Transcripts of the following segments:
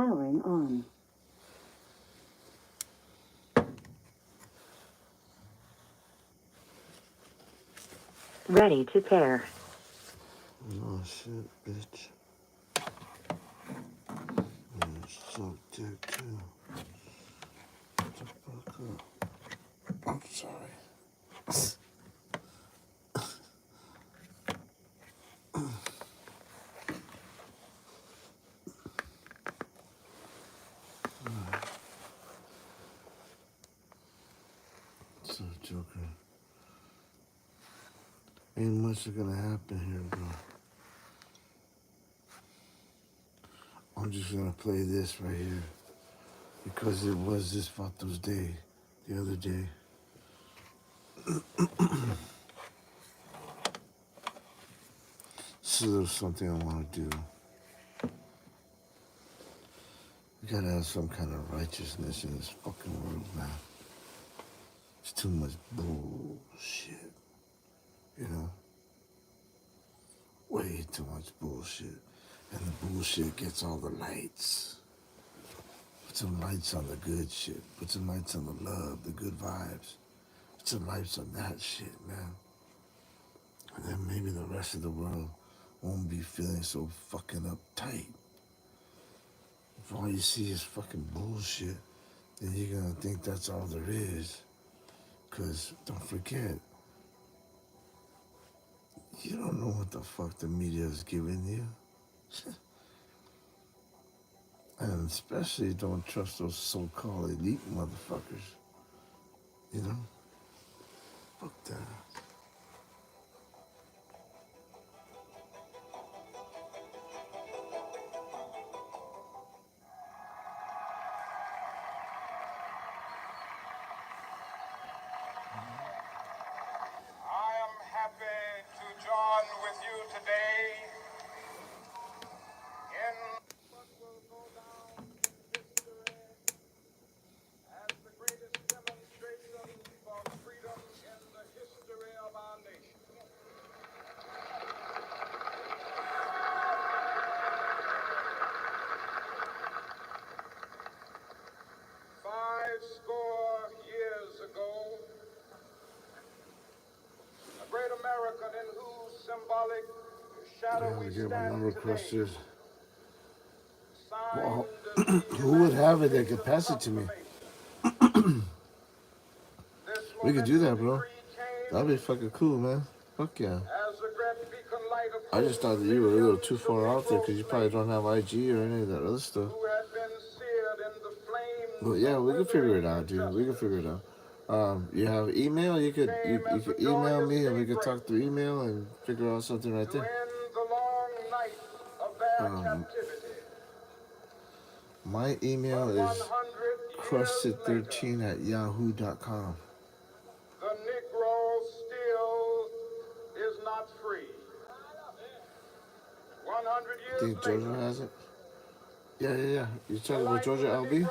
Powering on. Ready to pair. Oh shit, bitch. Suck dick too. Shut the fuck up. I'm sorry. So joking. Ain't much gonna happen here, bro. I'm just gonna play this right here because it was this Fato's day the other day. So there's something I want to do. We gotta have some kind of righteousness in this fucking world, man. It's too much bullshit, you know? Way too much bullshit. And the bullshit gets all the lights. Put some lights on the good shit. Put some lights on the love, the good vibes. Put some lights on that shit, man. And then maybe the rest of the world won't be feeling so fucking uptight. If all you see is fucking bullshit, then you're gonna think that's all there is. Cause don't forget, you don't know what the fuck the media is giving you. And especially don't trust those so-called elite motherfuckers. You know? Fuck that. Yeah, get my number requested. Well, who would have it that could pass it to me? We could do that, bro. That'd be fucking cool, man. Fuck yeah. I just thought that you were a little too far out there because you probably don't have IG or any of that other stuff. But yeah, we can figure it out, dude. We can figure it out. You have email? You could email me and we could talk through email and figure out something right there. My email is crusted13@yahoo.com. The Negro still is not free. 100 years Think Jojo has it? Yeah. You talking about Jojo LB?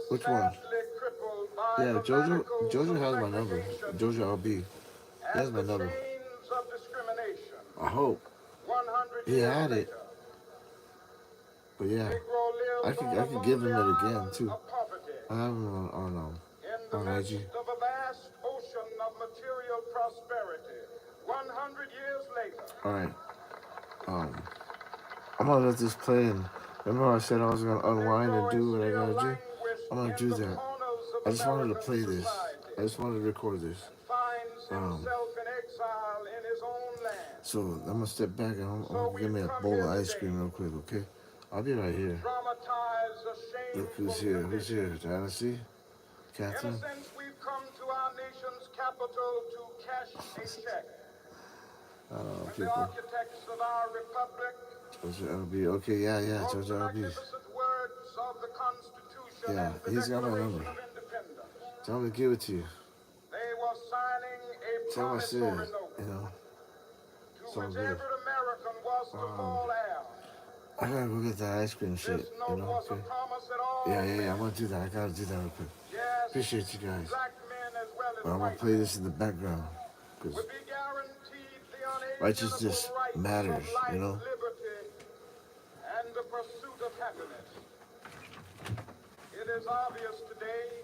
Which one? Yeah, Jojo has my number. Jojo LB. He has my number. I hope. He had it. But yeah, I could give him it again too. I have him on IG. Alright. I'm gonna let this play, and remember I said I was gonna unwind and do what I gotta do? I'm gonna do that. I just wanted to play this. I just wanted to record this. So I'm gonna step back and I'm gonna give me a bowl of ice cream real quick, okay? I'll be right here. Look who's here. Who's here? Diana C? Catherine? Since we've come to our nation's capital to cash a check. The architects of our republic. Georgia LB. Okay, yeah, Georgia LB. Yeah, he's got my number. Tell him to give it to you. They were signing a Tell him I said, promissory note. you know. To which every American was to fall heir. I gotta go get that ice cream shit, you know. Okay. Yeah, I'm gonna do that. I gotta do that real quick. Appreciate you guys. But I'm gonna play this in the background because righteousness matters, you know. And the pursuit of happiness. is obvious today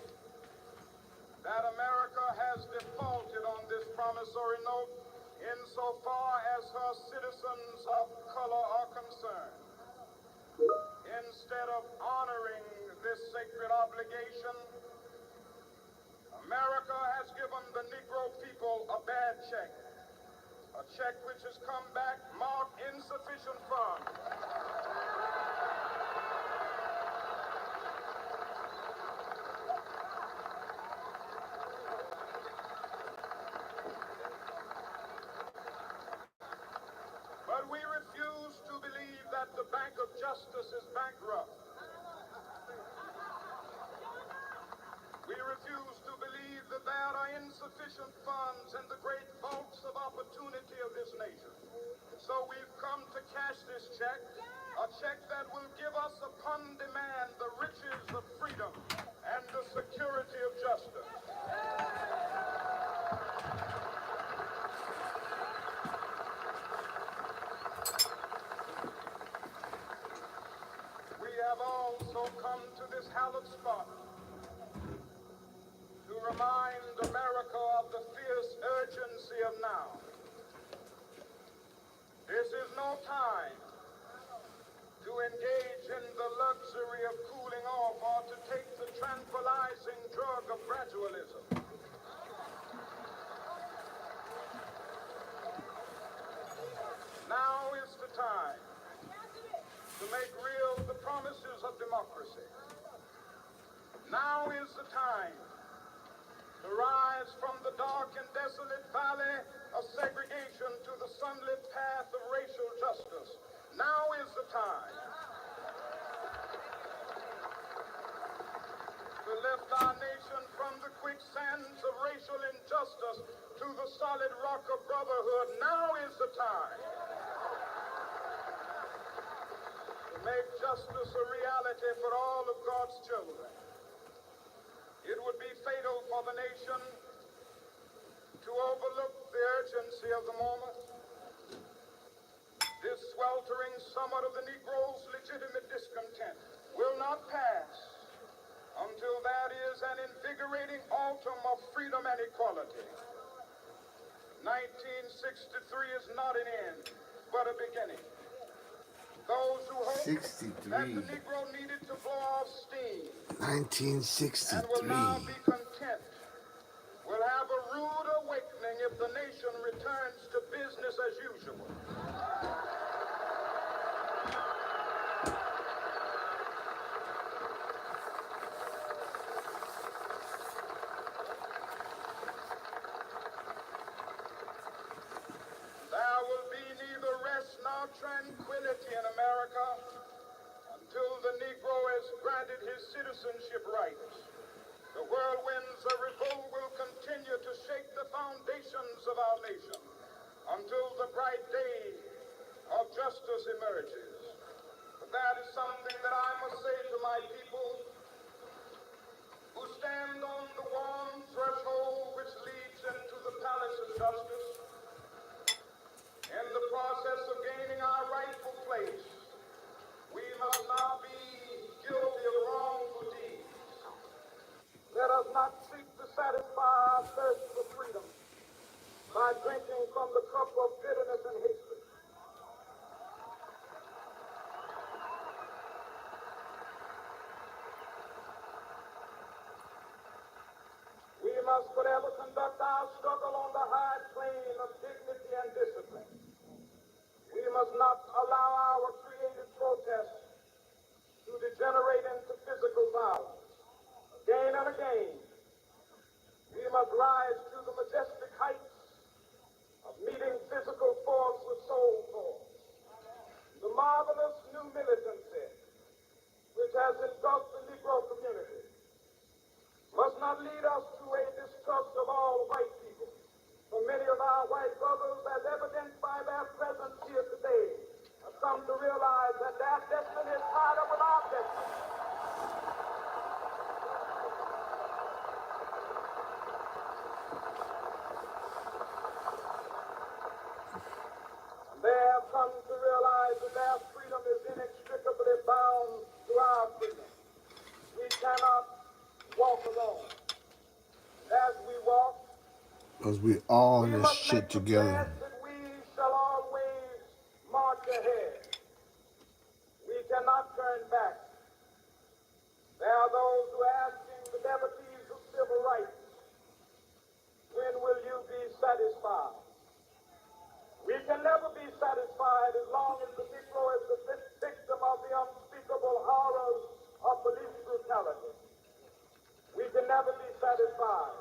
that America has defaulted on this promissory note insofar as her citizens of color are concerned. Instead of honoring this sacred obligation, America has given the Negro people a bad check, a check which has come back marked insufficient funds. But we refuse to believe that the Bank of Justice is bankrupt. We refuse to believe that there are insufficient funds in the great vaults of opportunity of this nation. So we've come to cash this check, a check that will give us upon demand the riches of freedom and the security of justice. We have also come to this hallowed spot to remind America of the fierce urgency of now. This is no time to engage in the luxury of cooling off or to take the tranquilizing drug of gradualism. Now is the time to make real the promises of democracy. Now is the time to rise from the dark and desolate valley of segregation to the sunlit path of racial justice. Now is the time to lift our nation from the quicksands of racial injustice to the solid rock of brotherhood. Now is the time to make justice a reality for all of God's children. It would be fatal for the nation to overlook the urgency of the moment. This sweltering summit of the Negro's legitimate discontent will not pass until that is an invigorating autumn of freedom and equality. 1963 is not an end, but a beginning. Those who hope that the Negro needed to blow off steam 1963. and will now be content will have a rude awakening if the nation returns to business as usual. There will be neither rest nor tranquility in America until the Negro has granted his citizenship rights. The whirlwinds of revolt will continue to shake the foundations of our nation until the bright day of justice emerges. But that is something that I must say to my people who stand on the warm threshold which leads into the palace of justice. In the process of gaining our rightful place, we must not be guilty of wrongful deeds. Let us not seek to satisfy our thirst for freedom by drinking from the cup of bitterness and hatred. We must forever conduct our struggle on the high plane of dignity and discipline. We must not allow our creative protests to degenerate into physical violence. Again and again, we must rise to the majestic heights of meeting physical force with soul force. The marvelous new militancy which has engulfed the Negro community must not lead us to a distrust of all white people. For many of our white brothers, as evidenced by their presence here today, have come to realize that their destiny is tied up with our destiny. And they have come to realize that their freedom is inextricably bound to our freedom. We cannot walk alone. As we walk, Because we all in we this must shit make the together. pledge that we shall always march ahead. We cannot turn back. There are those who are asking the devotees of civil rights, when will you be satisfied? We can never be satisfied as long as the Negro is the victim of the unspeakable horrors of police brutality. We can never be satisfied.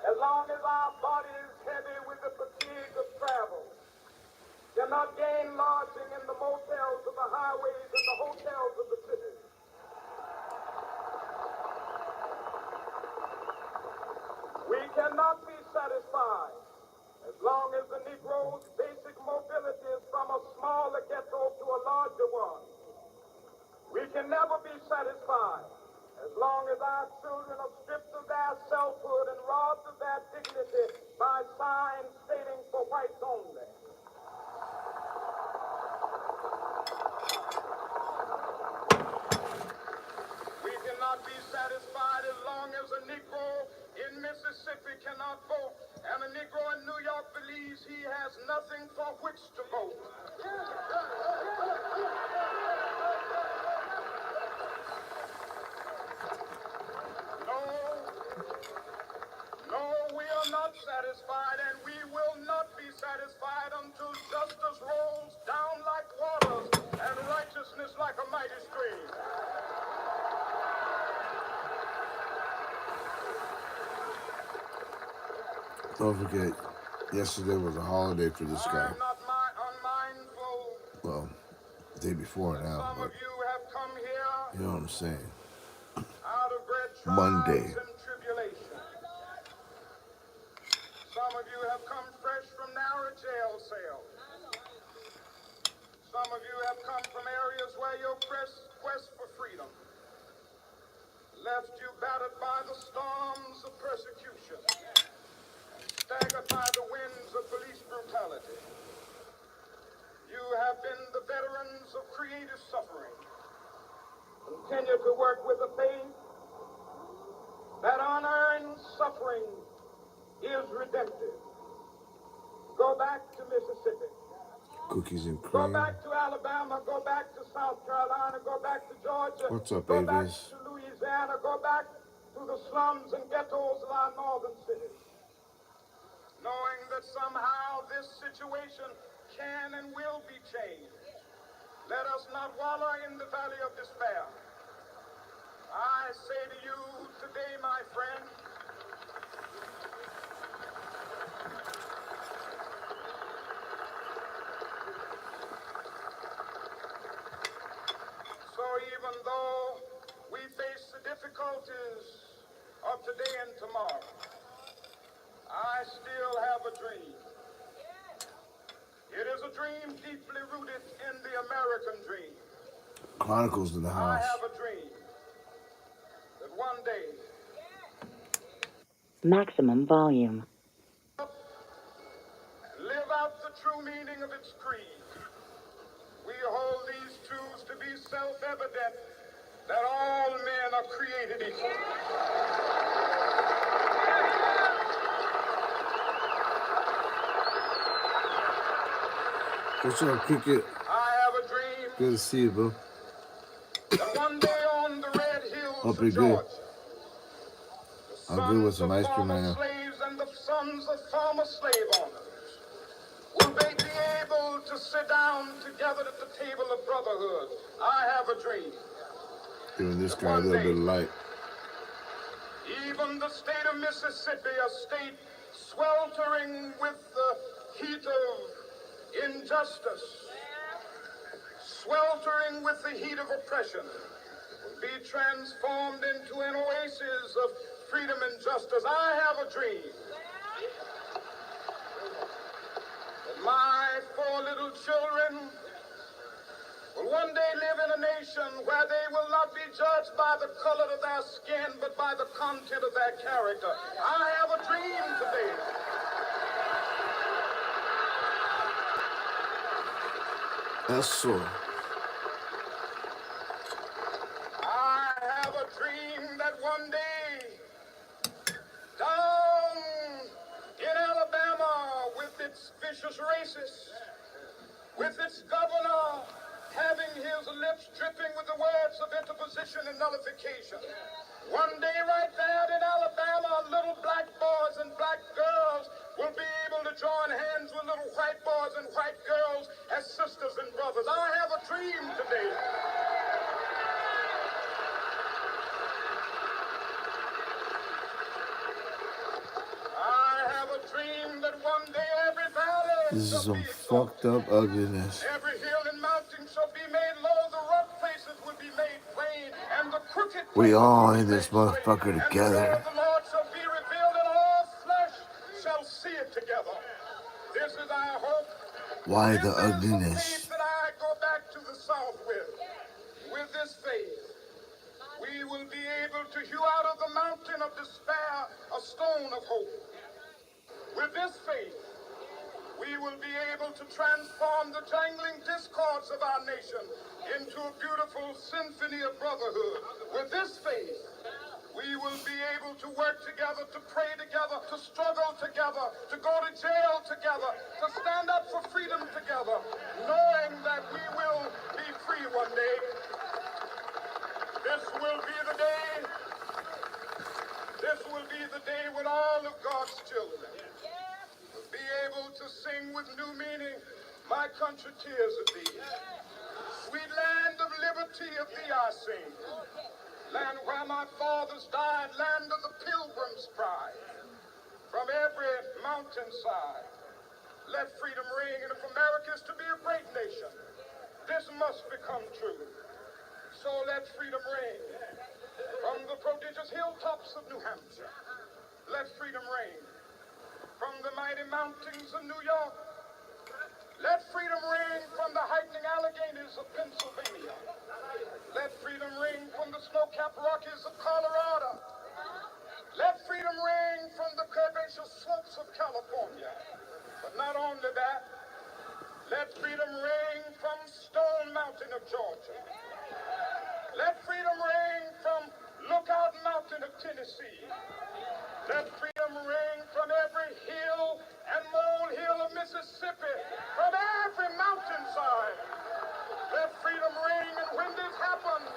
As long as our body is heavy with the fatigue of travel, cannot gain lodging in the motels of the highways and the hotels of the city. We cannot be satisfied as long as the Negro's basic mobility is from a smaller ghetto to a larger one. We can never be satisfied as long as our children are stripped of their selfhood and robbed of their dignity by signs stating for whites only. We cannot be satisfied as long as a Negro in Mississippi cannot vote and a Negro in New York believes he has nothing for which to vote. No, we are not satisfied, and we will not be satisfied until justice rolls down like waters and righteousness like a mighty stream. Don't forget, yesterday was a holiday for this guy. I'm not unmindful. Well, the day before now, Some but of you have come here you know what I'm saying. out of great Monday. trials and tribulation. Some of you have come fresh from narrow jail cells. Some of you have come from areas where your quest for freedom left you battered by the storms of persecution, staggered by the winds of police brutality. You have been the veterans of creative suffering. Continue to work with the faith that unearned suffering is redemptive. Go back to Mississippi. Cookies and Go cream. back to Alabama. Go back to South Carolina. Go back to Georgia. What's up, Go back Avis? to Louisiana. Go back to the slums and ghettos of our northern cities. Knowing that somehow this situation can and will be changed. Let us not wallow in the valley of despair. I say to you today, my friend, so even though we face the difficulties of today and tomorrow, I still have a dream. It is a dream deeply rooted in the American dream. Chronicles in the I house. have a dream that one day Maximum volume. live out the true meaning of its creed. We hold these truths to be self-evident that all men are created equal. What's up, Cricket? I have a dream Good to see you, bro. that one day on the red hills Hope of you're good. Georgia, the I'm good with sons some of ice cream right former now. slaves and the sons of former slave owners will they be able to sit down together at the table of brotherhood. I have a dream. Giving this guy a little bit of light. Even the state of Mississippi, a state sweltering with the heat of injustice, sweltering with the heat of oppression, will be transformed into an oasis of freedom and justice. I have a dream that my 4 little children will one day live in a nation where they will not be judged by the color of their skin, but by the content of their character. I have a dream today. That's so. I have a dream that that one day, down in Alabama, with its vicious racists, with its governor having his lips dripping with the words of interposition and nullification. One day right there in Alabama, little black boys and black girls will be able to join hands with little white boys and white girls as sisters and brothers. I have a dream today. I have a dream that one day every valley This is shall some be exalted. fucked up ugliness. Every hill and mountain shall be made low, the rough places will be made plain, and the crooked We places all will be in this made straight. motherfucker And the together. glory of the Lord shall be revealed, and all flesh shall see it together. This is our hope. Why This the is the ugliness? faith that I go back to the South with. With this faith, we will be able to hew out of the mountain of despair a stone of hope. With this faith, we will be able to transform the jangling discords of our nation into a beautiful symphony of brotherhood. With this faith, we will be able to work together, to pray together, to struggle together, to go to jail together, to stand up for freedom together, knowing that we will be free one day. This will be the day. This will be the day when all of God's children will be able to sing with new meaning, "My country, tears of thee. Sweet land of liberty, of thee I sing. Land where my fathers died, land of the pilgrim's pride. From every mountainside, let freedom ring. And if America is to be a great nation, this must become true. So let freedom ring. From the prodigious hilltops of New Hampshire, let freedom ring. From the mighty mountains of New York, let freedom ring. From the heightening Alleghenies of Pennsylvania, let freedom ring. From the snow-capped Rockies of Colorado, let freedom ring. From the curvaceous slopes of California. But not only that, let freedom ring from Stone Mountain of Georgia. Let freedom ring from Lookout Mountain of Tennessee. Let freedom ring from every hill and molehill of Mississippi, from every mountainside. Let freedom ring, and when this happens,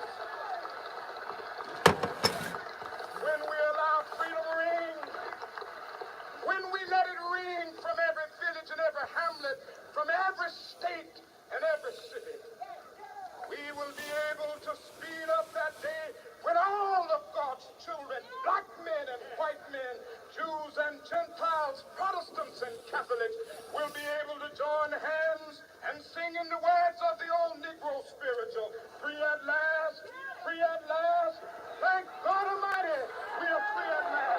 when we allow freedom to ring, when we let it ring from every village and every hamlet, from every state and every city, we will be able to speed up that day when all of God's children, black men and white men, Jews and Gentiles, Protestants and Catholics, will be able to join hands and sing in the words of the old Negro spiritual, free at last, free at last. Thank God Almighty, we are free at last.